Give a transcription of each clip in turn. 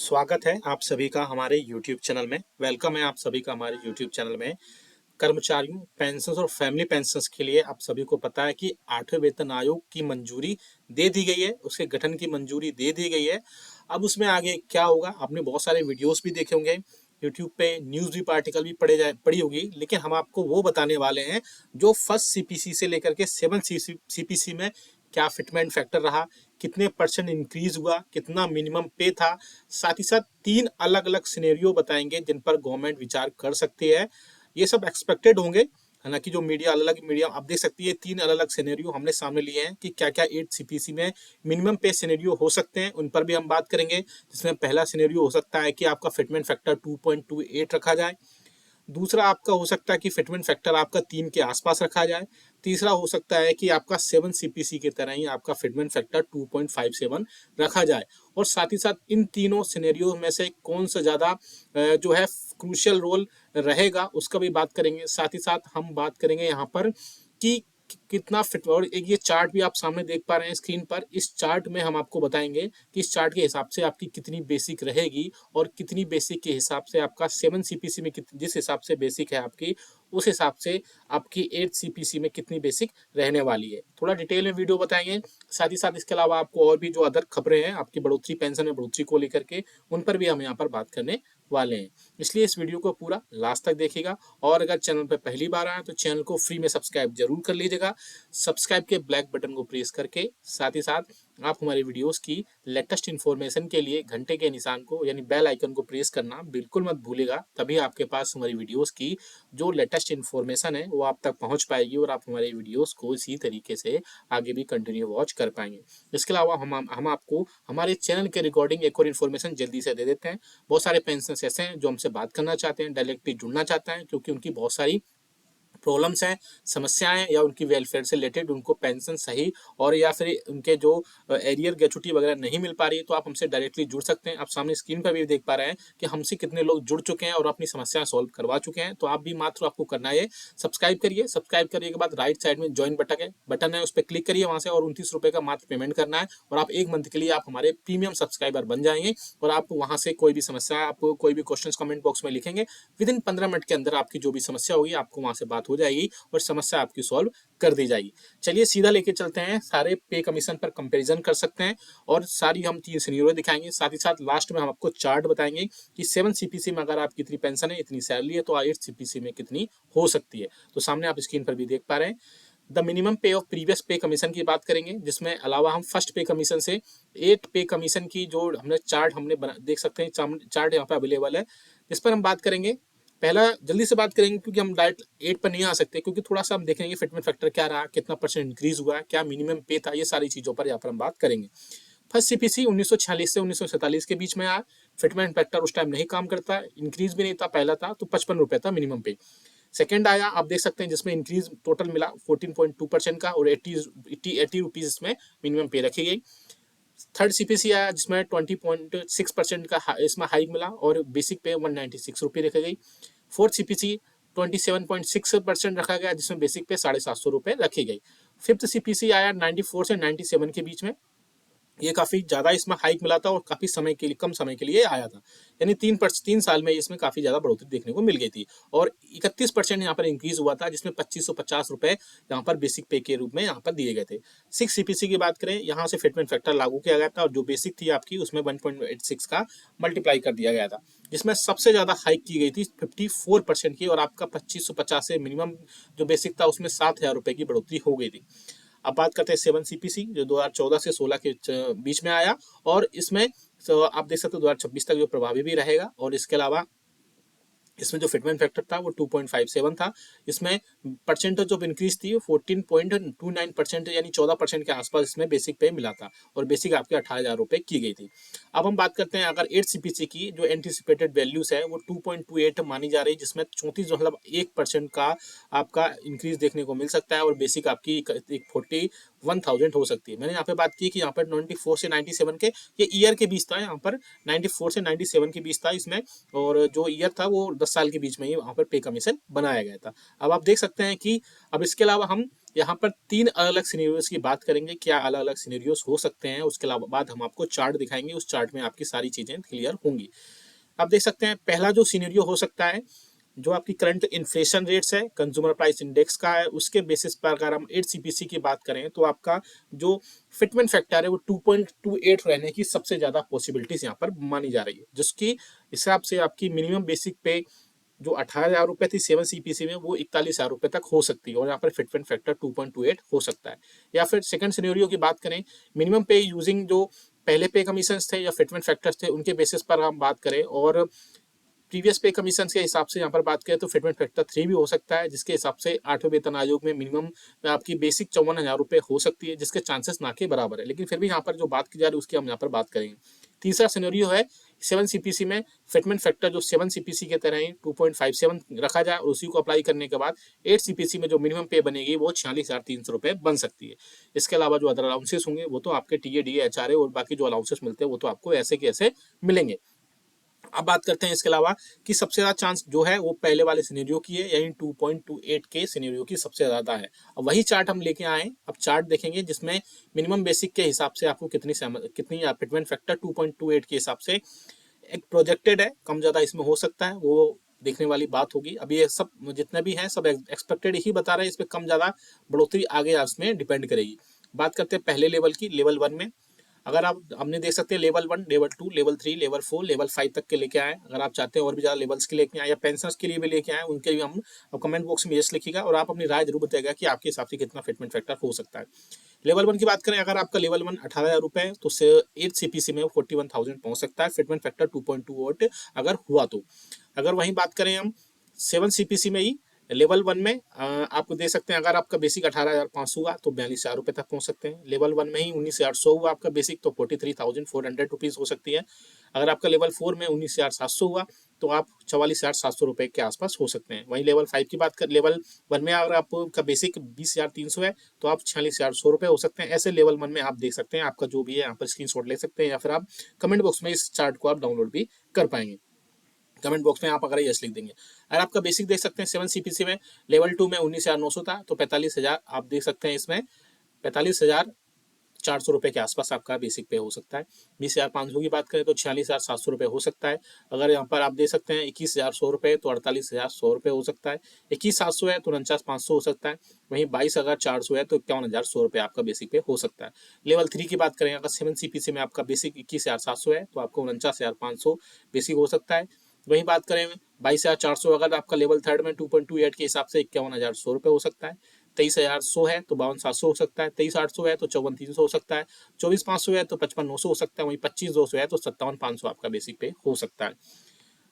स्वागत है आप सभी का हमारे YouTube चैनल में। वेलकम है आप सभी का हमारे YouTube चैनल में। कर्मचारियों पेंशन्स और फैमिली पेंशन्स के लिए आप सभी को पता है कि 8वें वेतन आयोग की मंजूरी दे दी गई है, उसके गठन की मंजूरी दे दी गई है। अब उसमें आगे क्या होगा, आपने बहुत सारे वीडियोस भी देखे होंगे यूट्यूब पे, न्यूज़ भी आर्टिकल भी पढ़ी होगी, लेकिन हम आपको वो बताने वाले हैं जो फर्स्ट सीपीसी से लेकर के 7 सीपीसी में क्या फिटमेंट फैक्टर रहा, कितने परसेंट इंक्रीज हुआ, कितना मिनिमम पे था। साथ ही साथ 3 अलग अलग सिनेरियो बताएंगे जिन पर गवर्नमेंट विचार कर सकती है। ये सब एक्सपेक्टेड होंगे, हालांकि जो मीडिया अलग अलग मीडिया आप देख सकती है, 3 अलग अलग सिनेरियो हमने सामने लिए हैं कि क्या क्या 8 सीपीसी में मिनिमम पे सिनेरियो हो सकते हैं, उन पर भी हम बात करेंगे। जिसमें पहला सिनेरियो हो सकता है कि आपका फिटमेंट फैक्टर 2.28 रखा जाए। दूसरा आपका हो सकता है कि फिटमेंट फैक्टर आपका 3 के आसपास रखा जाए। तीसरा हो सकता है कि आपका 7 सीपीसी की तरह ही आपका फिटमेंट फैक्टर 2.57 रखा जाए। और साथ ही साथ इन तीनों सिनेरियो में से कौन सा ज़्यादा जो है क्रूशियल रोल रहेगा, उसका भी बात करेंगे। साथ ही साथ हम बात करेंगे यहाँ पर कि कितना फिट, और एक ये चार्ट भी आप सामने देख पा रहे हैं स्क्रीन पर। इस चार्ट में हम आपको बताएंगे कि इस चार्ट के हिसाब से आपकी कितनी बेसिक रहेगी और कितनी बेसिक के हिसाब से आपका 7 सीपीसी में जिस हिसाब से बेसिक है आपकी, उस हिसाब से आपकी 8 सीपीसी में कितनी बेसिक रहने वाली है। थोड़ा डिटेल में वीडियो बताएंगे। साथ ही साथ इसके अलावा आपको और भी जो अदर खबरें हैं आपकी बढ़ोतरी, पेंशन में बढ़ोतरी को लेकर के, उन पर भी हम यहाँ पर बात करने वाले हैं। इसलिए इस वीडियो को पूरा लास्ट तक देखिएगा। और अगर चैनल पर पहली बार आए तो चैनल को फ्री में सब्सक्राइब जरूर कर लीजिएगा। सब्सक्राइब के ब्लैक बटन को प्रेस करके साथ ही साथ आप हमारी वीडियोस की लेटेस्ट इन्फॉर्मेशन के लिए घंटे के निशान को यानी बेल आइकन को प्रेस करना बिल्कुल मत भूलिएगा। तभी आपके पास हमारी वीडियोस की जो लेटेस्ट इन्फॉर्मेशन है वो आप तक पहुंच पाएगी और आप हमारे वीडियोस को इसी तरीके से आगे भी कंटिन्यू वॉच कर पाएंगे। इसके अलावा हम आपको हमारे चैनल के रिकॉर्डिंग एक और इन्फॉर्मेशन जल्दी से दे देते हैं। बहुत सारे पेंशनर्स ऐसे हैं जो हमसे बात करना चाहते हैं, डायरेक्टली जुड़ना चाहते हैं, क्योंकि उनकी बहुत सारी प्रॉब्लम्स हैं, समस्याएं, या उनकी वेलफेयर से रिलेटेड उनको पेंशन सही और या फिर उनके जो एरियर ग्रेचुटी वगैरह नहीं मिल पा रही है, तो आप हमसे डायरेक्टली जुड़ सकते हैं। आप सामने स्क्रीन पर भी देख पा रहे हैं कि हमसे कितने लोग जुड़ चुके हैं और अपनी समस्या सॉल्व करवा चुके हैं। तो आप भी मात्र आपको करना है सब्सक्राइब करिए। सब्सक्राइब करने के बाद राइट साइड में ज्वाइन बटन है, उस पर क्लिक करिए वहां से, और 29 रुपए का मात्र पेमेंट करना है और आप 1 मंथ के लिए आप हमारे प्रीमियम सब्सक्राइबर बन जाएंगे। और आप वहां से कोई भी समस्या, आपको कोई भी क्वेश्चन कमेंट बॉक्स में लिखेंगे, विद इन 15 मिनट के अंदर आपकी जो भी समस्या होगी आपको वहां से बात हो जाएगी और समस्या आपकी सॉल्व कर दी जाएगी। चलिए सीधा लेके चलते हैं, सारे पे कमीशन पर कंपैरिजन कर सकते हैं और सारी हम 3 सिनेरियो दिखाएंगे। साथ ही साथ लास्ट में हम आपको चार्ट बताएंगे कि 7 सीपीसी में अगर आपकी इतनी पेंशन है, इतनी सैलरी है, तो 8 सीपीसी में कितनी हो सकती है। तो सामने आप स्क्रीन पर भी देख पा रहे हैं। द मिनिमम पे ऑफ प्रीवियस पे कमीशन की बात करेंगे, जिसमें अलावा हम फर्स्ट पे कमीशन से 8 पे कमीशन की जो हमने चार्ट देख सकते हैं, चार्ट यहाँ पे अवेलेबल है, जिस पर हम बात करेंगे। पहला जल्दी से बात करेंगे क्योंकि हम डायरेक्ट 8 पर नहीं आ सकते, क्योंकि थोड़ा सा हम देखेंगे फिटमेंट फैक्टर क्या रहा, कितना परसेंट इंक्रीज हुआ है, क्या मिनिमम पे था, ये सारी चीजों पर यहाँ पर हम बात करेंगे। फर्स्ट सीपीसी 1946 से 1947 के बीच में आया। फिटमेंट फैक्टर उस टाइम नहीं काम करता, इंक्रीज भी नहीं था, पहला था तो 55 रुपए था मिनिमम पे। सेकंड आया, आप देख सकते हैं, जिसमें इंक्रीज टोटल मिला 14.2% का, और 80 रुपीज इसमें मिनिमम पे रखी गई। थर्ड सीपीसी आया जिसमें 20.6% का इसमें हाइक मिला और बेसिक पे 196 रुपये रखी गई। फोर्थ सीपीसी 27.6% रखा गया, जिसमें बेसिक पे 750 रुपये रखी गई। फिफ्थ सीपीसी आया 94 से 97 के बीच में, ये काफी ज्यादा इसमें हाइक मिला था और काफी समय के लिए, कम समय के लिए आया था, यानी 3 साल में इसमें काफी ज्यादा बढ़ोतरी देखने को मिल गई थी। और 31% यहाँ पर इंक्रीज हुआ था, जिसमें 2550 रुपए यहाँ पर बेसिक पे के रूप में यहाँ पर दिए गए थे। 6 सीपीसी की बात करें, यहाँ से फिटमेंट फैक्टर लागू किया गया था और जो बेसिक थी आपकी उसमें 1.86 का मल्टीप्लाई कर दिया गया था, जिसमें सबसे ज्यादा हाइक की गई थी 54% की, और आपका 2550 से मिनिमम जो बेसिक था उसमें 7000 रुपए की बढ़ोतरी हो गई थी। अब बात करते हैं 7 सीपीसी, जो 2014 से 16 के बीच में आया, और इसमें तो आप देख सकते हो 2026 तक जो प्रभावी भी रहेगा। और इसके अलावा इसमें जो फिटमेंट फैक्टर था वो 2.57 था। इसमें परसेंटेज ऑफ इंक्रीज थी 14.29%, यानी 14% के आसपास इसमें बेसिक पे मिला था, और बेसिक आपके 18,000 रुपए की गई थी। अब हम बात करते हैं अगर 8 सीपीसी की, जो एंटीसिपेटेड वैल्यूज है वो 2.28 मानी जा रही है, जिसमें 34.1% का आपका इंक्रीज देखने को मिल सकता है, और बेसिक आपकी 41,000 हो सकती है। मैंने यहाँ पे बात की कि यहाँ पर 94 से 97 के, ये ईयर के बीच था, यहाँ पर 94 से 97 के बीच था इसमें, और जो ईयर था वो 10 साल के बीच में ही वहां पर पे कमीशन बनाया गया था। अब आप देख सकते हैं कि अब इसके अलावा हम यहाँ पर 3 अलग-अलग सिनेरियोज़ की बात करेंगे, क्या अलग-अलग सिनेरियोज़ हो सकते हैं, उसके अलावा बाद हम आपको चार्ट दिखाएँगे, उस चार्ट में आपकी सारी चीज़ें क्लियर होंगी। आप देख सकते हैं पहला जो सिनेरियो हो सकता है, जो आपकी करंट इन्फ्लेशन रेट्स है, कंज्यूमर प्राइस इंडेक्स का है, उसके बेसिस पर अगर हम 8 सीपीसी की बात करें तो आपका जो फिटमेंट फैक्टर है वो 2.28 रहने की सबसे ज़्यादा पॉसिबिलिटीज़ यहाँ पर मानी जा रही है, जिसकी हिसाब से आपकी मिनिमम बेसिक पे जो 18,000 रुपये थी 7 सीपीसी में वो 41,000 रुपये तक हो सकती है और यहाँ पर फिटमेंट फैक्टर 2.28 हो सकता है। या फिर सेकंड सिनेरियो की बात करें, मिनिमम पे यूजिंग जो पहले पे कमीशन थे या फिटमेंट फैक्टर्स थे उनके बेसिस पर हम बात करें और प्रीवियस पे कमीशन के हिसाब से यहाँ पर बात करें तो फिटमेंट फैक्टर 3 भी हो सकता है, जिसके हिसाब से 8वें वेतन आयोग में मिनिमम आपकी बेसिक 54,000 रुपये हो सकती है, जिसके चांसेस ना के बराबर है, लेकिन फिर भी यहाँ पर जो बात की जा रही है उसकी हम यहाँ पर बात करेंगे। तीसरा सिनेरियो है 7 सीपीसी में फिटमेंट फैक्टर जो 7 सीपीसी के तरह ही 2.57 रखा जाए और उसी को अप्लाई करने के बाद 8 सीपीसी में जो मिनिमम पे बनेगी वो 46,300 रुपये बन सकती है। इसके अलावा जो अदर अलाउंसेस होंगे वो तो आपके टीए डीए एचआरए और बाकी जो अलाउंसेस मिलते हैं वो तो आपको ऐसे के ऐसे मिलेंगे। अब बात करते हैं इसके अलावा कि सबसे ज़्यादा चांस जो है वो पहले वाले सिनेरियो की है, यानी 2.28 के सिनेरियो की सबसे ज़्यादा है। अब वही चार्ट हम लेके आए, अब चार्ट देखेंगे जिसमें मिनिमम बेसिक के हिसाब से आपको कितनी फिटमेंट फैक्टर 2.28 के हिसाब से एक प्रोजेक्टेड है, कम ज़्यादा इसमें हो सकता है, वो देखने वाली बात होगी। अभी ये सब जितने भी हैं सब एक्सपेक्टेड ही बता रहे हैं, इस पर कम ज़्यादा बढ़ोतरी आगे उसमें डिपेंड करेगी। बात करते हैं पहले लेवल की, लेवल 1 में अगर आप हमने देख सकते हैं level 1, level 2, level 3, level 4, level 5 तक के लेके आए। अगर आप चाहते हैं और भी ज़्यादा लेवल्स के लेके आए या पेंशनर्स के लिए भी लेके आए, उनके भी हम कमेंट बॉक्स में यस लिखिएगा और आप अपनी राय जरूर बताइएगा कि आपके हिसाब से कितना फिटमेंट फैक्टर हो सकता है। लेवल 1 की बात करें, अगर आपका लेवल 1 18,000 रुपये है तो 8 सीपीसी में 41,000 पहुंच सकता है, फिटमेंट फैक्टर 2.28 अगर हुआ तो। अगर वहीं बात करें हम 7 सीपीसी में ही लेवल 1 में आपको दे सकते हैं, अगर आपका बेसिक 18,500 हुआ तो 42,000 रुपये तक पहुंच सकते हैं। लेवल 1 में ही 19,800 हुआ आपका बेसिक तो 43,400 रुपीज़ हो सकती है। अगर आपका लेवल 4 में 19,700 हुआ तो आप 44,700 रुपये के आसपास हो सकते हैं। वहीं लेवल 5 की बात कर, लेवल 1 में अगर आपका बेसिक 20,300 है तो आप 46,100 रुपये हो सकते हैं। ऐसे लेवल 1 में आप देख सकते हैं, आपका जो भी है यहाँ पर स्क्रीनशॉट ले सकते हैं या फिर आप कमेंट बॉक्स में इस चार्ट को आप डाउनलोड भी कर पाएंगे। कमेंट बॉक्स में आप अगर यस लिख देंगे। अगर आपका बेसिक देख सकते हैं 7 सीपीसी में लेवल 2 में 19,900 था तो 45,000 आप देख सकते हैं, इसमें 45,400 रुपये के आसपास आपका बेसिक पे हो सकता है। 20,500 की बात करें तो 46,700 रुपये हो सकता है। अगर यहाँ पर आप देख सकते हैं 21,100 रुपये तो 48,100 रुपये हो सकता है। 21,700 है तो 49,500 हो सकता है। वहीं 22,400 है तो 51,100 रुपये आपका बेसिक पे हो सकता है। लेवल 3 की बात करें, अगर 7 सीपीसी में आपका बेसिक 21,700 है तो आपको 49,500 बेसिक हो सकता है। वहीं बात करें 22,400, अगर आपका लेवल 3 में 2.28 के हिसाब से 51,100 रुपये हो सकता है। 23,100 है तो 52,700 हो सकता है। 23,800 है तो 54,300 हो सकता है। 24,500 है तो 55,900 हो सकता है। वहीं 25,200 है तो 57,500 आपका बेसिक पे हो सकता है।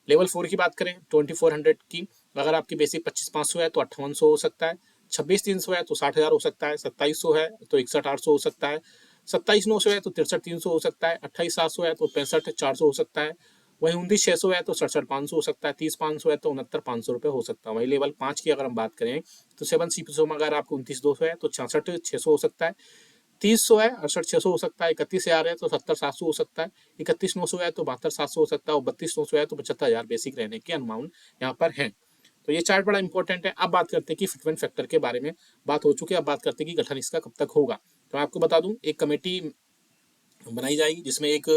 लेवल 4 की बात करें 2400 की, अगर आपकी बेसिक 25,500 है तो 58,100 हो सकता है। 26,300 है तो 60,000 हो सकता है। 27,100 है तो 61,800 हो सकता है। 27,900 है तो 63,300 हो सकता है। 28,700 है तो 65,400 हो सकता है। वहीं 29,600 है तो 67,500 हो सकता है। 30,500 है तो 69,500 रुपये हो सकता है। वहीं लेवल 5 की अगर हम बात करें तो 7 सीपीसी में अगर आपको 29,200 है तो 66,600 हो सकता है। 30,100 है 68,600 हो सकता है। 31,000 है तो 70,700 हो सकता है। 31,900 है तो 72,700 हो सकता है और 32,900 है तो 75,000 बेसिक रहने के अनुमान यहाँ पर है। तो ये चार्ट बड़ा इंपॉर्टेंट है। अब बात करते हैं कि फिटमेंट फैक्टर के बारे में बात हो चुकी है, अब बात करते हैं कि गठन इसका कब तक होगा। तो मैं आपको बता दूं, एक कमेटी बनाई जाएगी जिसमें एक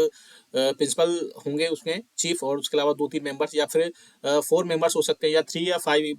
प्रिंसिपल होंगे, उसमें चीफ और उसके अलावा 2-3 मेंबर्स या फिर 4 मेंबर्स हो सकते हैं या 3 या 5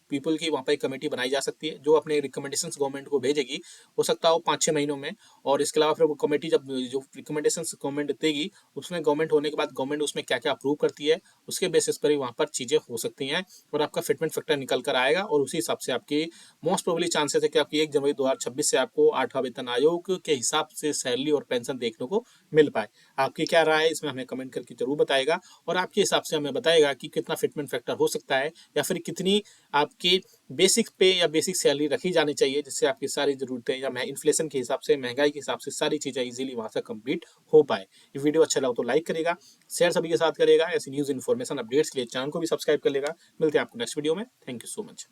पीपल की वहाँ पर एक कमेटी बनाई जा सकती है जो अपने रिकमेंडेशंस गवर्नमेंट को भेजेगी। हो सकता हो 5-6 महीनों में, और इसके अलावा फिर वो कमेटी जब जो रिकमेंडेशंस गवर्नमेंट देगी उसमें गवर्नमेंट होने के बाद गवर्नमेंट उसमें क्या क्या अप्रूव करती है उसके बेसिस पर ही वहाँ पर चीज़ें हो सकती हैं और आपका फिटमेंट फैक्टर निकल कर आएगा और उसी हिसाब से आपकी मोस्ट प्रोबेबली चांसेस है कि आपकी 1 जनवरी 2026 से आपको 8वां वेतन आयोग के हिसाब से सैलरी और पेंशन देखने को मिल पाए। आपकी क्या राय है इसमें हमें कमेंट करके जरूर बताएगा और आपके हिसाब से हमें बताएगा कि कितना फिटमेंट फैक्टर हो सकता है या फिर कितनी आपकी बेसिक पे या बेसिक सैलरी रखी जानी चाहिए जिससे आपकी सारी जरूरतें या इन्फ्लेशन के हिसाब से, महंगाई के हिसाब से सारी चीज़ें इजीली वहाँ से कंप्लीट हो पाए। ये वीडियो अच्छा लगा तो लाइक करेगा, शेयर सभी के साथ करेगा। ऐसी न्यूज़ इन्फॉर्मेशन अपडेट्स के लिए चैनल को भी सब्सक्राइब कर लेगा। मिलते हैं आपको नेक्स्ट वीडियो में। Thank you so much.